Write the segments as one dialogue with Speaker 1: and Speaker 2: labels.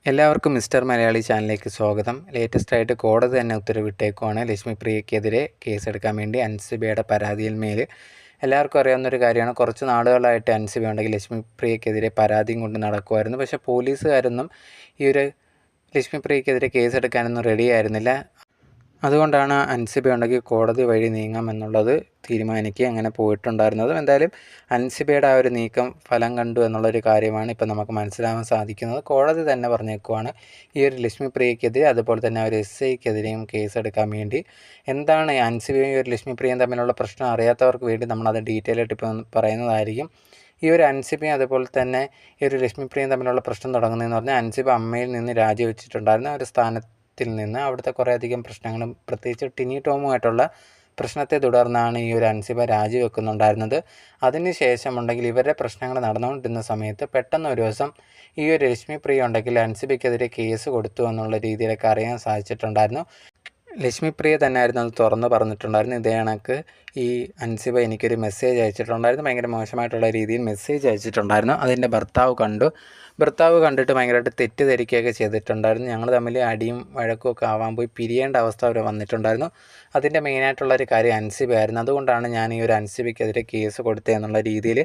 Speaker 1: എല്ലാവർക്കും മിസ്റ്റർ മലയാളി ചാനലിലേക്ക് സ്വാഗതം. ലേറ്റസ്റ്റായിട്ട് കോടതി തന്നെ ഉത്തരവിട്ടേക്കുവാണ് ലക്ഷ്മിപ്രിയയ്ക്കെതിരെ കേസെടുക്കാൻ വേണ്ടി. അൻസിബയുടെ പരാതിയിന്മേൽ എല്ലാവർക്കും അറിയാവുന്നൊരു കാര്യമാണ്. കുറച്ച് നാളുകളായിട്ട് അൻസിബ ഉണ്ടെങ്കിൽ ലക്ഷ്മിപ്രിയയ്ക്കെതിരെ പരാതിയും കൊണ്ട് നടക്കുമായിരുന്നു. പക്ഷേ പോലീസുകാരൊന്നും ഈ ഒരു ലക്ഷ്മിപ്രിയയ്ക്കെതിരെ കേസെടുക്കാനൊന്നും റെഡി ആയിരുന്നില്ല. അതുകൊണ്ടാണ് അൻസിബ ഉണ്ടെങ്കിൽ കോടതി വഴി നീങ്ങാമെന്നുള്ളത് തീരുമാനിക്കുക അങ്ങനെ പോയിട്ടുണ്ടായിരുന്നത്. എന്തായാലും അൻസിബയുടെ ആ ഒരു നീക്കം ഫലം കണ്ടു എന്നുള്ളൊരു കാര്യമാണ് ഇപ്പോൾ നമുക്ക് മനസ്സിലാവാൻ സാധിക്കുന്നത്. കോടതി തന്നെ പറഞ്ഞേക്കുവാണ് ഈ ഒരു ലക്ഷ്മിപ്രിയയ്ക്കെതിരെ അതുപോലെ തന്നെ ഒരു SIക്കെതിരെയും കേസെടുക്കാൻ വേണ്ടി. എന്താണ് അൻസിബയും ഈ ഒരു ലക്ഷ്മിപ്രിയയും തമ്മിലുള്ള പ്രശ്നം അറിയാത്തവർക്ക് വേണ്ടി നമ്മളത് ഡീറ്റെയിൽ ആയിട്ട് ഇപ്പോൾ പറയുന്നതായിരിക്കും. ഈ ഒരു അൻസിബയും അതുപോലെ തന്നെ ഈ ഒരു ലക്ഷ്മിപ്രിയയും തമ്മിലുള്ള പ്രശ്നം തുടങ്ങുന്നതെന്ന് പറഞ്ഞാൽ അൻസിബ അമ്മയിൽ നിന്ന് രാജിവെച്ചിട്ടുണ്ടായിരുന്ന ഒരു സ്ഥാനത്തിൽ നിന്ന് അവിടുത്തെ കുറേയധികം പ്രശ്നങ്ങളും പ്രത്യേകിച്ച് ടിനി ടോമുമായിട്ടുള്ള പ്രശ്നത്തെ തുടർന്നാണ് ഈ ഒരു അൻസിബ രാജിവെക്കുന്നുണ്ടായിരുന്നത്. അതിനുശേഷമുണ്ടെങ്കിൽ ഇവരുടെ പ്രശ്നങ്ങൾ നടന്നുകൊണ്ടിരുന്ന സമയത്ത് പെട്ടെന്ന് ഒരു ദിവസം ഈ ഒരു ലക്ഷ്മിപ്രിയ ഉണ്ടെങ്കിൽ അൻസിബയ്ക്കെതിരെ കേസ് കൊടുത്തു എന്നുള്ള രീതിയിലൊക്കെ അറിയാൻ സാധിച്ചിട്ടുണ്ടായിരുന്നു. ലക്ഷ്മിപ്രിയ തന്നെ ആയിരുന്നു അത് തുറന്ന് പറഞ്ഞിട്ടുണ്ടായിരുന്നു. ഇതേ കണക്ക് ഈ അൻസിബ എനിക്കൊരു മെസ്സേജ് അയച്ചിട്ടുണ്ടായിരുന്നു, ഭയങ്കര മോശമായിട്ടുള്ള രീതിയിൽ മെസ്സേജ് അയച്ചിട്ടുണ്ടായിരുന്നു. അതിൻ്റെ ഭർത്താവ് കണ്ടിട്ട് ഭയങ്കരമായിട്ട് തെറ്റിദ്ധരിക്കുകയൊക്കെ ചെയ്തിട്ടുണ്ടായിരുന്നു. ഞങ്ങൾ തമ്മിൽ അടിയും വഴക്കും ഒക്കെ ആവാൻ പോയി പിരിയേണ്ട അവസ്ഥ വരെ വന്നിട്ടുണ്ടായിരുന്നു. അതിൻ്റെ മെയിനായിട്ടുള്ളൊരു കാര്യം അൻസിബയായിരുന്നു. അതുകൊണ്ടാണ് ഞാൻ ഈ ഒരു അൻസിബയ്ക്കെതിരെ കേസ് കൊടുത്തതെന്നുള്ള രീതിയിൽ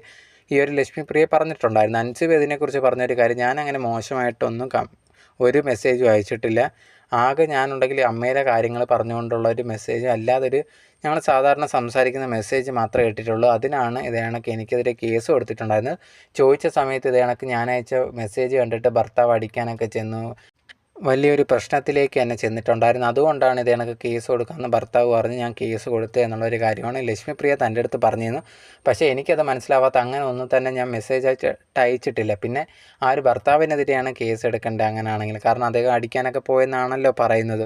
Speaker 1: ഈ ഒരു ലക്ഷ്മിപ്രിയ പറഞ്ഞിട്ടുണ്ടായിരുന്നു. അൻസിബ ഇതിനെക്കുറിച്ച് പറഞ്ഞൊരു കാര്യം, ഞാനങ്ങനെ മോശമായിട്ടൊന്നും ഒരു മെസ്സേജും അയച്ചിട്ടില്ല. ആകെ ഞാനുണ്ടെങ്കിൽ അമ്മയുടെ കാര്യങ്ങൾ പറഞ്ഞുകൊണ്ടുള്ളൊരു മെസ്സേജ് അല്ലാതൊരു ഞങ്ങൾ സാധാരണ സംസാരിക്കുന്ന മെസ്സേജ് മാത്രമേ ഇട്ടിട്ടുള്ളൂ. അതിനാണ് ഇതേ കണക്ക് എനിക്കെതിരെ കേസ് കൊടുത്തിട്ടുണ്ടായിരുന്നത്. ചോദിച്ച സമയത്ത് ഇതേ കണക്ക് ഞാൻ അയച്ച മെസ്സേജ് കണ്ടിട്ട് ഭർത്താവ് അടിക്കാനൊക്കെ ചെന്നു, വലിയൊരു പ്രശ്നത്തിലേക്ക് തന്നെ ചെന്നിട്ടുണ്ടായിരുന്നു. അതുകൊണ്ടാണ് ഇതേ കണക്ക് കേസ് കൊടുക്കാമെന്ന് ഭർത്താവ് പറഞ്ഞ് ഞാൻ കേസ് കൊടുത്തത് എന്നുള്ളൊരു കാര്യമാണ് ലക്ഷ്മിപ്രിയ തൻ്റെ അടുത്ത് പറഞ്ഞിരുന്നു. പക്ഷേ എനിക്കത് മനസ്സിലാവാത്ത അങ്ങനെ ഒന്നും തന്നെ ഞാൻ മെസ്സേജ് അയച്ചിട്ടില്ല. പിന്നെ ആ ഒരു ഭർത്താവിനെതിരെയാണ് കേസ് എടുക്കേണ്ടത് അങ്ങനെയാണെങ്കിൽ, കാരണം അദ്ദേഹം അടിക്കാനൊക്കെ പോയെന്നാണല്ലോ പറയുന്നത്.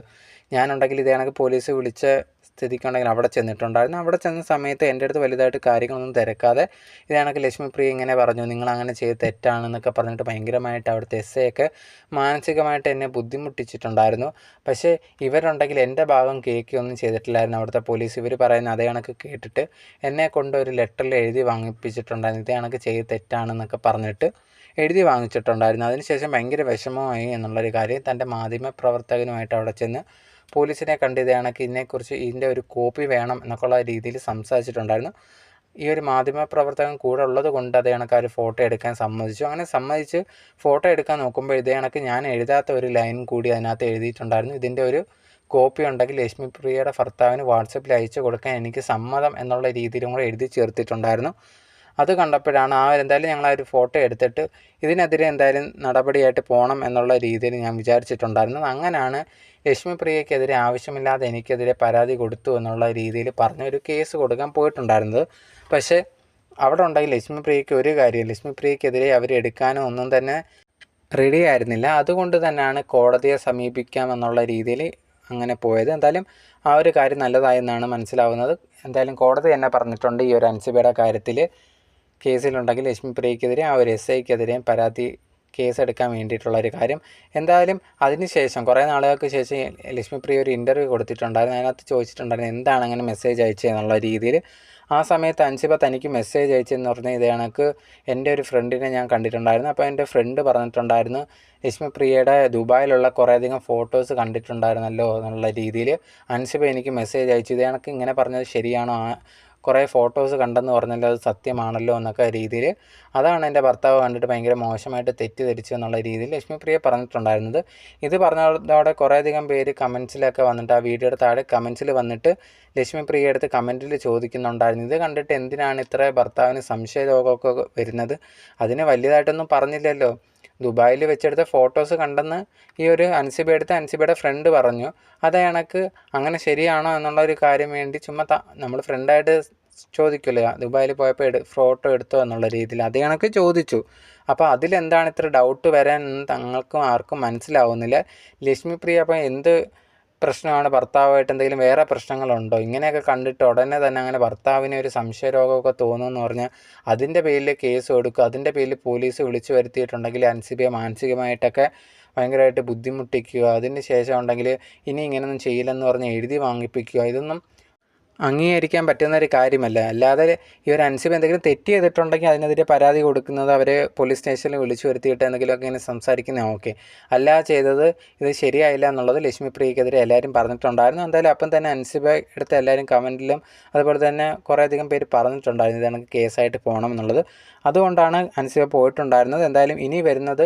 Speaker 1: ഞാനുണ്ടെങ്കിൽ ഇതേ കണക്ക് പോലീസ് വിളിച്ച സ്ഥിതിക്കുണ്ടെങ്കിൽ അവിടെ ചെന്നിട്ടുണ്ടായിരുന്നു. അവിടെ ചെന്ന സമയത്ത് എൻ്റെ അടുത്ത് വലുതായിട്ട് കാര്യങ്ങളൊന്നും തിരക്കാതെ ഇതേ കണക്ക് ലക്ഷ്മിപ്രിയ ഇങ്ങനെ പറഞ്ഞു, നിങ്ങളങ്ങനെ ചെയ്ത് തെറ്റാണെന്നൊക്കെ പറഞ്ഞിട്ട് ഭയങ്കരമായിട്ട് അവിടുത്തെ SIയൊക്കെ മാനസികമായിട്ട് എന്നെ ബുദ്ധിമുട്ടിച്ചിട്ടുണ്ടായിരുന്നു. പക്ഷേ ഇവരുണ്ടെങ്കിൽ എൻ്റെ ഭാഗം കേൾക്കുകയൊന്നും ചെയ്തിട്ടില്ലായിരുന്നു അവിടുത്തെ പോലീസ്. ഇവർ പറയുന്ന അതേ കണക്ക് കേട്ടിട്ട് എന്നെ കൊണ്ട് ഒരു ലെറ്ററിൽ എഴുതി വാങ്ങിപ്പിച്ചിട്ടുണ്ടായിരുന്നു, ഇതേ കണക്ക് ചെയ്ത് തെറ്റാണെന്നൊക്കെ പറഞ്ഞിട്ട് എഴുതി വാങ്ങിച്ചിട്ടുണ്ടായിരുന്നു. അതിനുശേഷം ഭയങ്കര വിഷമമായി എന്നുള്ളൊരു കാര്യം തൻ്റെ മാധ്യമ പ്രവർത്തകനുമായിട്ട് അവിടെ ചെന്ന് പോലീസിനെ കണ്ട് ഇതേ കണക്ക് ഇതിനെക്കുറിച്ച് ഇതിൻ്റെ ഒരു കോപ്പി വേണം എന്നൊക്കെയുള്ള രീതിയിൽ സംസാരിച്ചിട്ടുണ്ടായിരുന്നു. ഈ ഒരു മാധ്യമ പ്രവർത്തകൻ കൂടെ ഉള്ളത് കൊണ്ട് അതേ കണക്ക് ഒരു ഫോട്ടോ എടുക്കാൻ സമ്മതിച്ചു. അങ്ങനെ സമ്മതിച്ച് ഫോട്ടോ എടുക്കാൻ നോക്കുമ്പോൾ ഇതേ കണക്ക് ഞാൻ എഴുതാത്ത ഒരു ലൈൻ കൂടി അതിനകത്ത് എഴുതിയിട്ടുണ്ടായിരുന്നു. ഇതിൻ്റെ ഒരു കോപ്പി ഉണ്ടെങ്കിൽ ലക്ഷ്മിപ്രിയയുടെ ഭർത്താവിന് വാട്സപ്പിൽ അയച്ചു കൊടുക്കാൻ എനിക്ക് സമ്മതം എന്നുള്ള രീതിയിലും കൂടെ എഴുതി ചേർത്തിട്ടുണ്ടായിരുന്നു. അത് കണ്ടപ്പോഴാണ് എന്തായാലും ഞങ്ങൾ ആ ഒരു ഫോട്ടോ എടുത്തിട്ട് ഇതിനെതിരെ എന്തായാലും നടപടിയായിട്ട് പോകണം എന്നുള്ള രീതിയിൽ ഞാൻ വിചാരിച്ചിട്ടുണ്ടായിരുന്നത്. അങ്ങനെയാണ് ലക്ഷ്മിപ്രിയയ്ക്കെതിരെ ആവശ്യമില്ലാതെ എനിക്കെതിരെ പരാതി കൊടുത്തു എന്നുള്ള രീതിയിൽ പറഞ്ഞൊരു കേസ് കൊടുക്കാൻ പോയിട്ടുണ്ടായിരുന്നത്. പക്ഷേ അവിടെ ഉണ്ടെങ്കിൽ ലക്ഷ്മിപ്രിയയ്ക്ക് ഒരു കാര്യം, ലക്ഷ്മിപ്രിയയ്ക്കെതിരെ അവരെടുക്കാനോ ഒന്നും തന്നെ റെഡി ആയിരുന്നില്ല. അതുകൊണ്ട് തന്നെയാണ് കോടതിയെ സമീപിക്കാമെന്നുള്ള രീതിയിൽ അങ്ങനെ പോയത്. എന്തായാലും ആ ഒരു കാര്യം നല്ലതായെന്നാണ് മനസ്സിലാവുന്നത്. എന്തായാലും കോടതി തന്നെ പറഞ്ഞിട്ടുണ്ട് ഈ ഒരു അൻസിബയുടെ കാര്യത്തിൽ കേസിലുണ്ടെങ്കിൽ ലക്ഷ്മിപ്രിയയ്ക്കെതിരെ ആ ഒരു SIക്കെതിരെയും കേസെടുക്കാൻ വേണ്ടിയിട്ടുള്ളൊരു കാര്യം. എന്തായാലും അതിനുശേഷം കുറേ നാളുകൾക്ക് ശേഷം ലക്ഷ്മിപ്രിയ ഒരു ഇൻ്റർവ്യൂ കൊടുത്തിട്ടുണ്ടായിരുന്നു. അതിനകത്ത് ചോദിച്ചിട്ടുണ്ടായിരുന്നു എന്താണ് അങ്ങനെ മെസ്സേജ് അയച്ചതെന്നുള്ള രീതിയിൽ. ആ സമയത്ത് അൻസിബ തനിക്ക് മെസ്സേജ് അയച്ചതെന്ന് പറഞ്ഞാൽ ഇതേ കണക്ക് എൻ്റെ ഒരു ഫ്രണ്ടിനെ ഞാൻ കണ്ടിട്ടുണ്ടായിരുന്നു. അപ്പോൾ എൻ്റെ ഫ്രണ്ട് പറഞ്ഞിട്ടുണ്ടായിരുന്നു ലക്ഷ്മിപ്രിയയുടെ ദുബായിലുള്ള കുറേയധികം ഫോട്ടോസ് കണ്ടിട്ടുണ്ടായിരുന്നല്ലോ എന്നുള്ള രീതിയിൽ അൻസിബ എനിക്ക് മെസ്സേജ് അയച്ചു. ഇതേ കണക്ക് ഇങ്ങനെ പറഞ്ഞത് ശരിയാണോ, കുറേ ഫോട്ടോസ് കണ്ടെന്ന് പറഞ്ഞല്ലോ, അത് സത്യമാണല്ലോ എന്നൊക്കെ രീതിയിൽ. അതാണ് എൻ്റെ ഭർത്താവ് കണ്ടിട്ട് ഭയങ്കര മോശമായിട്ട് തെറ്റിദ്ധരിച്ചു എന്നുള്ള രീതിയിൽ ലക്ഷ്മിപ്രിയ പറഞ്ഞിട്ടുണ്ടായിരുന്നത്. ഇത് പറഞ്ഞതോടെ കുറേയധികം പേര് കമൻസിലൊക്കെ വന്നിട്ട് ആ വീഡിയോയുടെ താഴെ കമൻസിൽ വന്നിട്ട് ലക്ഷ്മിപ്രിയ എടുത്ത് കമൻറ്റിൽ ചോദിക്കുന്നുണ്ടായിരുന്നു, ഇത് കണ്ടിട്ട് എന്തിനാണ് ഇത്ര ഭർത്താവിന് സംശയരോഗമൊക്കെ വരുന്നത്, അതിന് വലിയതായിട്ടൊന്നും പറഞ്ഞില്ലല്ലോ, ദുബായിൽ വെച്ചെടുത്ത ഫോട്ടോസ് കണ്ടെന്ന് ഈ ഒരു അൻസിബയുടെ ഫ്രണ്ട് പറഞ്ഞു. അതേ കണക്ക് അങ്ങനെ ശരിയാണോ എന്നുള്ള ഒരു കാര്യം വേണ്ടി ചുമ്മാ നമ്മൾ ഫ്രണ്ടായിട്ട് ചോദിക്കില്ല, ദുബായിൽ പോയപ്പോൾ ഫോട്ടോ എടുത്തോ എന്നുള്ള രീതിയിൽ അതേ കണക്ക് ചോദിച്ചു. അപ്പോൾ അതിലെന്താണ് ഇത്ര ഡൗട്ട് വരാൻ തങ്ങൾക്കും ആർക്കും മനസ്സിലാവുന്നില്ല. ലക്ഷ്മിപ്രിയ അപ്പോൾ എന്ത് പ്രശ്നമാണ്, ഭർത്താവായിട്ട് എന്തെങ്കിലും വേറെ പ്രശ്നങ്ങളുണ്ടോ, ഇങ്ങനെയൊക്കെ കണ്ടിട്ട് ഉടനെ തന്നെ അങ്ങനെ ഭർത്താവിന് ഒരു സംശയരോഗമൊക്കെ തോന്നുമെന്ന് പറഞ്ഞാൽ അതിൻ്റെ പേരിൽ കേസ് കൊടുക്കുക, അതിൻ്റെ പേരിൽ പോലീസ് വിളിച്ചു വരുത്തിയിട്ടുണ്ടെങ്കിൽ അൻസിബയെ മാനസികമായിട്ടൊക്കെ ഭയങ്കരമായിട്ട് ബുദ്ധിമുട്ടിക്കുക, അതിന് ശേഷം ഉണ്ടെങ്കിൽ ഇനി ഇങ്ങനെയൊന്നും ചെയ്യില്ലെന്ന് പറഞ്ഞ് എഴുതി വാങ്ങിപ്പിക്കുക, ഇതൊന്നും അംഗീകരിക്കാൻ പറ്റുന്ന ഒരു കാര്യമല്ല. അല്ലാതെ ഈ ഒരു അൻസിബ എന്തെങ്കിലും തെറ്റ് ചെയ്തിട്ടുണ്ടെങ്കിൽ അതിനെതിരെ പരാതി കൊടുക്കുന്നത്, അവരെ പോലീസ് സ്റ്റേഷനിൽ വിളിച്ചു വരുത്തിയിട്ട് എന്തെങ്കിലുമൊക്കെ ഇങ്ങനെ സംസാരിക്കുന്നത് ഓക്കെ. അല്ലാതെ ചെയ്തത് ഇത് ശരിയായില്ല എന്നുള്ളത് ലക്ഷ്മിപ്രിയക്കെതിരെ എല്ലാവരും പറഞ്ഞിട്ടുണ്ടായിരുന്നു. എന്തായാലും അപ്പം തന്നെ അൻസിബ എടുത്ത് എല്ലാവരും കമൻറ്റിലും അതുപോലെ തന്നെ കുറേയധികം പേര് പറഞ്ഞിട്ടുണ്ടായിരുന്നു ഇതാണ് കേസായിട്ട് പോകണം എന്നുള്ളത്. അതുകൊണ്ടാണ് അൻസിബ പോയിട്ടുണ്ടായിരുന്നത്. എന്തായാലും ഇനി വരുന്നത്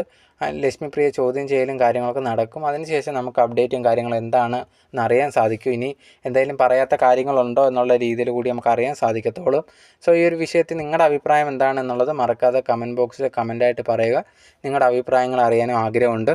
Speaker 1: ലക്ഷ്മിപ്രിയ ചോദ്യം ചെയ്യലും കാര്യങ്ങളൊക്കെ നടക്കും. അതിനുശേഷം നമുക്ക് അപ്ഡേറ്റും കാര്യങ്ങളും എന്താണ് എന്നറിയാൻ സാധിക്കും. ഇനി എന്തെങ്കിലും പറയാത്ത കാര്യങ്ങളുണ്ടോ എന്നുള്ള രീതിയിൽ കൂടി നമുക്ക് അറിയാൻ സാധിക്കത്തുള്ളൂ. സോ ഈ ഒരു വിഷയത്തിൽ നിങ്ങളുടെ അഭിപ്രായം എന്താണെന്നുള്ളത് മറക്കാതെ കമൻറ്റ് ബോക്സിൽ കമൻറ്റായിട്ട് പറയുക. നിങ്ങളുടെ അഭിപ്രായങ്ങൾ അറിയാനും ആഗ്രഹമുണ്ട്.